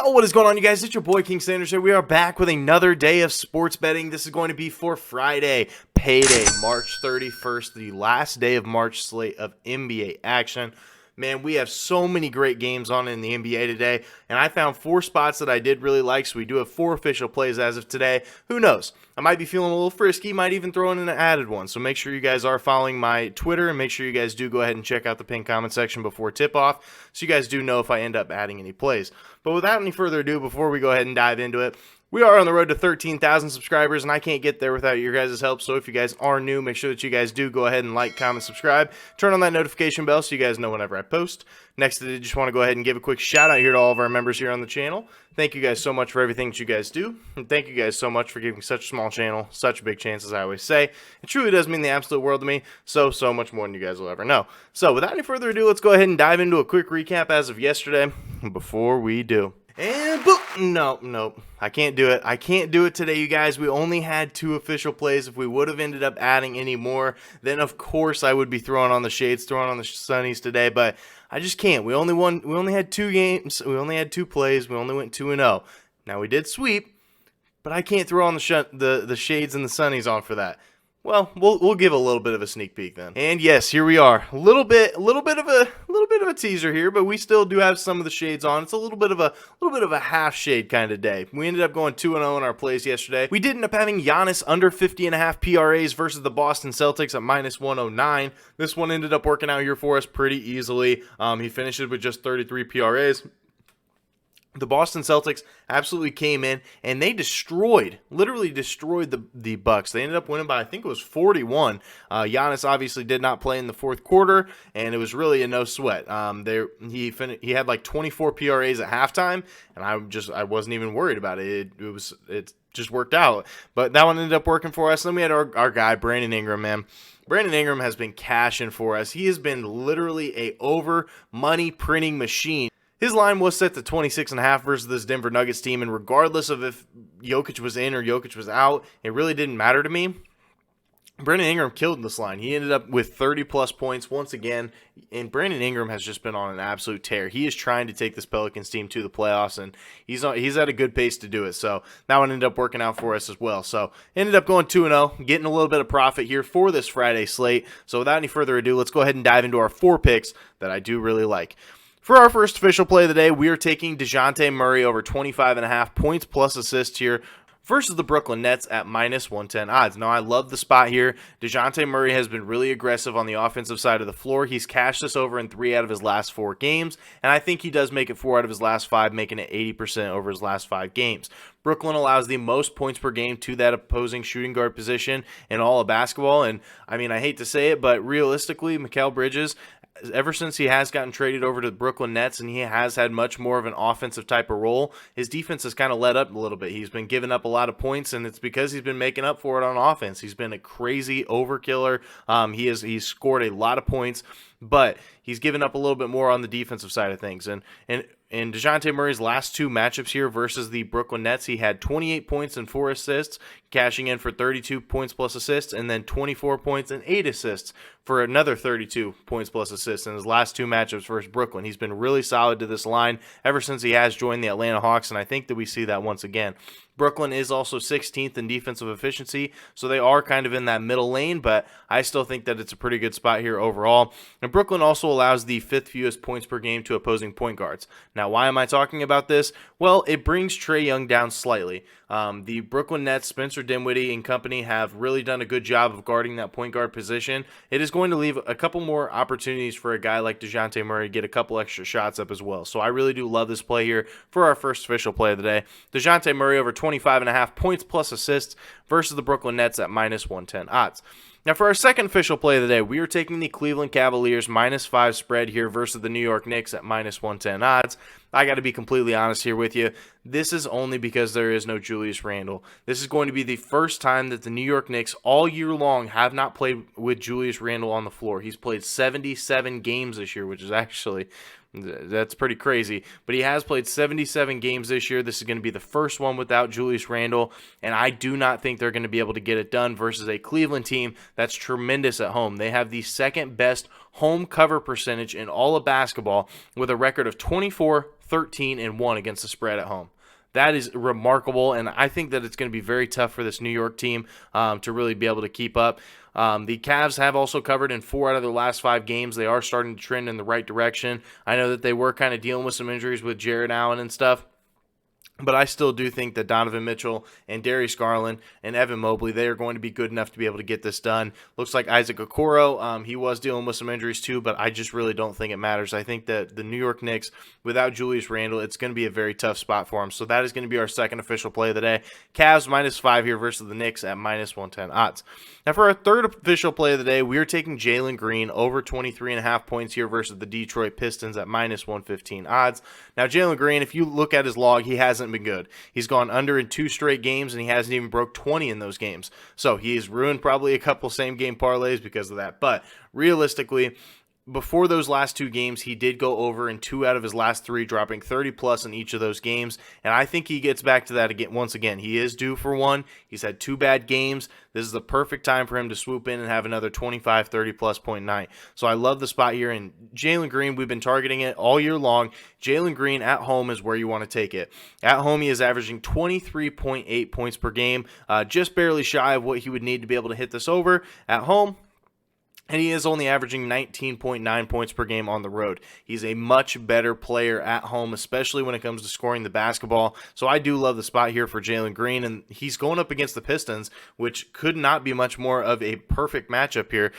Yo, what is going on, you guys? It's your boy King Sanders here. We are back with another day of sports betting. This is going to be for Friday, payday, March 31st, the last day of March slate of NBA action. Man, we have so many great games on in the NBA today, and I found 4 spots that I did really like, so we do have 4 official plays as of today. Who knows? I might be feeling a little frisky, might even throw in an added one, so make sure you guys are following my Twitter, and make sure you guys do go ahead and check out the pinned comment section before tip-off, so you guys do know if I end up adding any plays. But without any further ado, before we go ahead and dive into it, we are on the road to 13,000 subscribers, and I can't get there without your guys' help. So if you guys are new, make sure that you guys do go ahead and like, comment, subscribe. Turn on that notification bell so you guys know whenever I post. Next, I just want to go ahead and give a quick shout out here to all of our members here on the channel. Thank you guys so much for everything that you guys do. And thank you guys so much for giving such a small channel such a big chance, as I always say. It truly does mean the absolute world to me. So much more than you guys will ever know. So without any further ado, let's go ahead and dive into a quick recap as of yesterday. Before we do. And boom, no, I can't do it. I can't do it today, you guys. We only had 2 official plays. If we would have ended up adding any more, then of course I would be throwing on the shades, throwing on the sunnies today, but I just can't. We only had 2 games. We only had 2 plays. We only went 2-0. Now we did sweep, but I can't throw on the shades and the sunnies on for that. Well, we'll give a little bit of a sneak peek then. And yes, here we are. A little bit of a teaser here, but we still do have some of the shades on. It's a little bit of a half shade kind of day. We ended up going 2-0 in our plays yesterday. We did end up having Giannis under 50.5 PRAs versus the Boston Celtics at -109. This one ended up working out here for us pretty easily. He finishes with just 33 PRAs. The Boston Celtics absolutely came in and they literally destroyed the Bucks. They ended up winning by, I think it was 41. Giannis obviously did not play in the fourth quarter, and it was really a no sweat. He had like 24 PRAs at halftime, and I wasn't even worried about it. It just worked out. But that one ended up working for us. Then we had our guy Brandon Ingram, man. Brandon Ingram has been cashing for us. He has been literally a over money printing machine. His line was set to 26.5 versus this Denver Nuggets team, and regardless of if Jokic was in or Jokic was out, it really didn't matter to me. Brandon Ingram killed this line. He ended up with 30-plus points once again, and Brandon Ingram has just been on an absolute tear. He is trying to take this Pelicans team to the playoffs, and he's at a good pace to do it. So that one ended up working out for us as well. So ended up going 2-0, getting a little bit of profit here for this Friday slate. So without any further ado, let's go ahead and dive into our 4 picks that I do really like. For our first official play of the day, we are taking DeJounte Murray over 25.5 points plus assists here versus the Brooklyn Nets at -110 odds. Now, I love the spot here. DeJounte Murray has been really aggressive on the offensive side of the floor. He's cashed this over in 3 out of his last 4 games, and I think he does make it 4 out of his last 5, making it 80% over his last 5 games. Brooklyn allows the most points per game to that opposing shooting guard position in all of basketball, and I mean, I hate to say it, but realistically, Mikal Bridges, ever since he has gotten traded over to the Brooklyn Nets and he has had much more of an offensive type of role, his defense has kind of let up a little bit. He's been giving up a lot of points, and it's because he's been making up for it on offense. He's been a crazy overkiller. He's scored a lot of points, but he's given up a little bit more on the defensive side of things. And in DeJounte Murray's last 2 matchups here versus the Brooklyn Nets, he had 28 points and 4 assists, cashing in for 32 points plus assists, and then 24 points and 8 assists for another 32 points plus assists in his last 2 matchups versus Brooklyn. He's been really solid to this line ever since he has joined the Atlanta Hawks, and I think that we see that once again. Brooklyn is also 16th in defensive efficiency, so they are kind of in that middle lane, but I still think that it's a pretty good spot here overall. And Brooklyn also allows the 5th fewest points per game to opposing point guards. Now, why am I talking about this? Well, it brings Trae Young down slightly. The Brooklyn Nets, Spencer Dinwiddie and company have really done a good job of guarding that point guard position. It is going to leave a couple more opportunities for a guy like DeJounte Murray to get a couple extra shots up as well. So I really do love this play here for our first official play of the day. DeJounte Murray over 25.5 points plus assists versus the Brooklyn Nets at -110 odds. Now, for our second official play of the day, we are taking the Cleveland Cavaliers -5 spread here versus the New York Knicks at -110 odds. I got to be completely honest here with you. This is only because there is no Julius Randle. This is going to be the first time that the New York Knicks all year long have not played with Julius Randle on the floor. He's played 77 games this year, which is actually That's pretty crazy. But he has played 77 games this year. This is going to be the first one without Julius Randle, and I do not think they're going to be able to get it done versus a Cleveland team that's tremendous at home. They have the second best home cover percentage in all of basketball with a record of 24, 13, and 1 against the spread at home. That is remarkable, and I think that it's going to be very tough for this New York team to really be able to keep up. The Cavs have also covered in 4 out of their last 5 games. They are starting to trend in the right direction. I know that they were kind of dealing with some injuries with Jared Allen and stuff, but I still do think that Donovan Mitchell and Darius Garland and Evan Mobley, they are going to be good enough to be able to get this done. Looks like Isaac Okoro, he was dealing with some injuries too, but I just really don't think it matters. I think that the New York Knicks, without Julius Randle, it's going to be a very tough spot for them. So that is going to be our second official play of the day. Cavs -5 here versus the Knicks at -110 odds. Now for our third official play of the day, we are taking Jalen Green over 23.5 points here versus the Detroit Pistons at -115 odds. Now Jalen Green, if you look at his log, he hasn't been good. He's gone under in 2 straight games, and he hasn't even broke 20 in those games. So he's ruined probably a couple same-game parlays because of that. But realistically, before those last 2 games, he did go over in 2 out of his last 3, dropping 30-plus in each of those games. And I think he gets back to that again. Once again, he is due for one. He's had 2 bad games. This is the perfect time for him to swoop in and have another 25, 30-plus point night. So I love the spot here. And Jalen Green, we've been targeting it all year long. Jalen Green at home is where you want to take it. At home, he is averaging 23.8 points per game, just barely shy of what he would need to be able to hit this over at home. And he is only averaging 19.9 points per game on the road. He's a much better player at home, especially when it comes to scoring the basketball. So I do love the spot here for Jalen Green, and he's going up against the Pistons, which could not be much more of a perfect matchup here.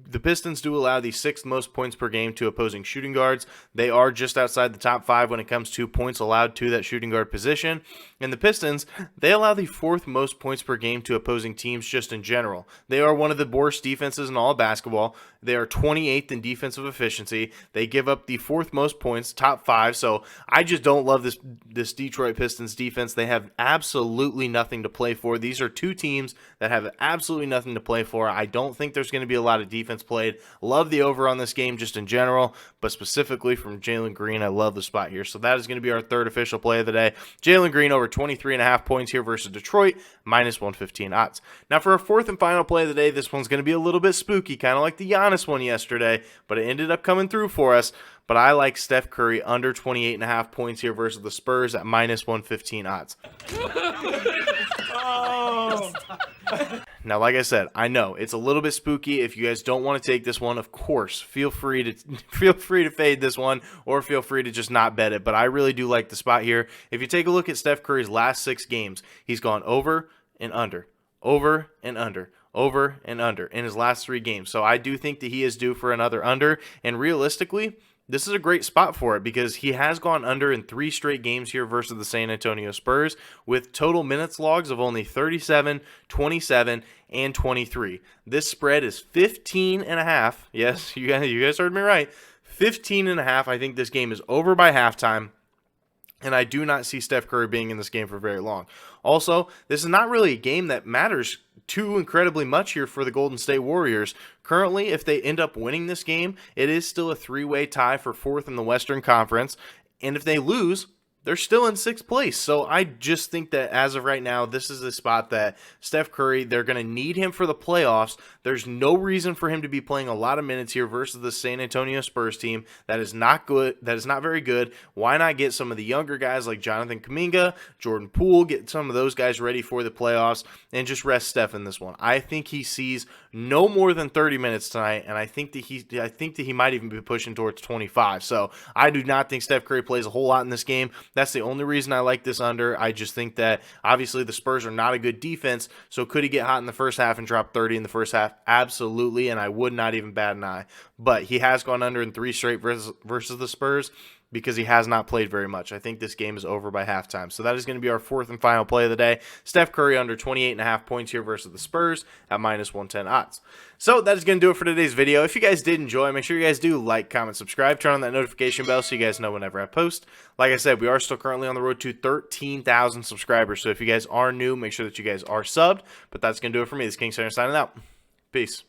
The Pistons do allow the 6th most points per game to opposing shooting guards. They are just outside the top 5 when it comes to points allowed to that shooting guard position. And the Pistons, they allow the 4th most points per game to opposing teams just in general. They are one of the worst defenses in all of basketball. They are 28th in defensive efficiency. They give up the 4th most points, top 5. So I just don't love this Detroit Pistons defense. They have absolutely nothing to play for. These are 2 teams that have absolutely nothing to play for. I don't think there's going to be a lot of defense played. Love the over on this game just in general, but specifically from Jalen Green, I love the spot here. So that is going to be our third official play of the day. Jalen Green over 23.5 points here versus Detroit, -115 odds. Now for our fourth and final play of the day, this one's going to be a little bit spooky, kind of like the Giannis one yesterday, but it ended up coming through for us. But I like Steph Curry under 28.5 points here versus the Spurs at -115 odds. Oh. Now, like I said, I know it's a little bit spooky. If you guys don't want to take this one, of course, feel free to fade this one, or feel free to just not bet it. But I really do like the spot here. If you take a look at Steph Curry's last 6 games, he's gone over and under, over and under, over and under in his last 3 games. So I do think that he is due for another under. And realistically, this is a great spot for it because he has gone under in 3 straight games here versus the San Antonio Spurs with total minutes logs of only 37, 27, and 23. This spread is 15.5. Yes, you guys heard me right. 15.5. I think this game is over by halftime. And I do not see Steph Curry being in this game for very long. Also, this is not really a game that matters too incredibly much here for the Golden State Warriors. Currently, if they end up winning this game, it is still a 3-way tie for 4th in the Western Conference. And if they lose, they're still in 6th place. So I just think that as of right now, this is a spot that Steph Curry, they're going to need him for the playoffs. There's no reason for him to be playing a lot of minutes here versus the San Antonio Spurs team. That is not good. That is not very good. Why not get some of the younger guys like Jonathan Kuminga, Jordan Poole, get some of those guys ready for the playoffs and just rest Steph in this one. I think he sees no more than 30 minutes tonight, and I think that he might even be pushing towards 25. So I do not think Steph Curry plays a whole lot in this game. That's the only reason I like this under. I just think that obviously the Spurs are not a good defense, so could he get hot in the first half and drop 30 in the first half? Absolutely, and I would not even bat an eye. But he has gone under in 3 straight versus the Spurs because he has not played very much. I think this game is over by halftime. So that is going to be our fourth and final play of the day. Steph Curry under 28.5 points here versus the Spurs at -110 odds. So that is going to do it for today's video. If you guys did enjoy, make sure you guys do like, comment, subscribe, turn on that notification bell so you guys know whenever I post. Like I said, we are still currently on the road to 13,000 subscribers. So if you guys are new, make sure that you guys are subbed. But that's going to do it for me. This is King Center signing out. Peace.